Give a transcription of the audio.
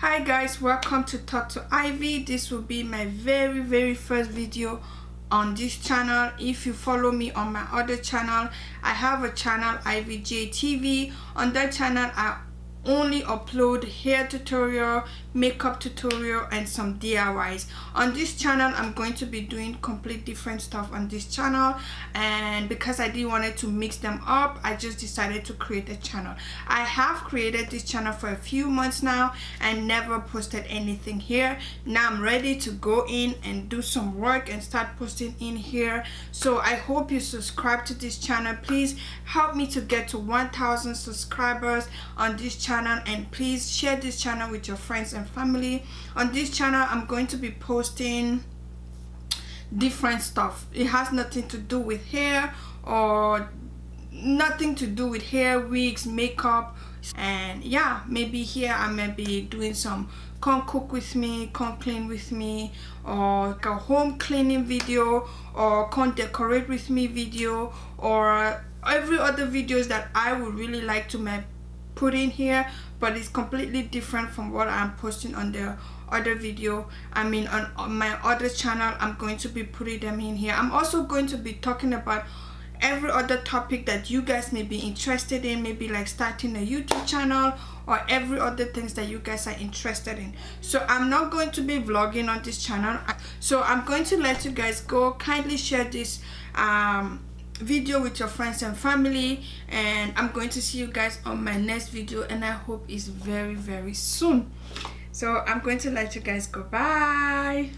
Hi guys, welcome to Talk to Ivy. This will be my very first video on this channel. If you follow me on my other channel, I have a channel, Ivy J TV. On that channel I only upload hair tutorial, makeup tutorial, and some DIYs. On this channel I'm going to be doing complete different stuff on this channel, and because I didn't want to mix them up, I just decided to create a channel. I have created this channel for a few months now and never posted anything here. Now I'm ready to go in and do some work and start posting in here. So I hope you subscribe to this channel. Please help me to get to 1,000 subscribers on this channel, and please share this channel with your friends and family. On this channel I'm going to be posting different stuff. It has nothing to do with hair, or nothing to do with hair, wigs, makeup, and yeah, maybe here I may be doing some come cook with me, come clean with me, or like a home cleaning video, or come decorate with me video, or every other videos that I would really like to put in here, but it's completely different from what I'm posting on the other video. I mean on my other channel I'm going to be putting them in here. I'm also going to be talking about every other topic that you guys may be interested in, maybe like starting a YouTube channel or every other things that you guys are interested in. So I'm not going to be vlogging on this channel, so I'm going to let you guys go. Kindly share this video with your friends and family, and I'm going to see you guys on my next video, and I hope it's very soon. So I'm going to let you guys go. Bye.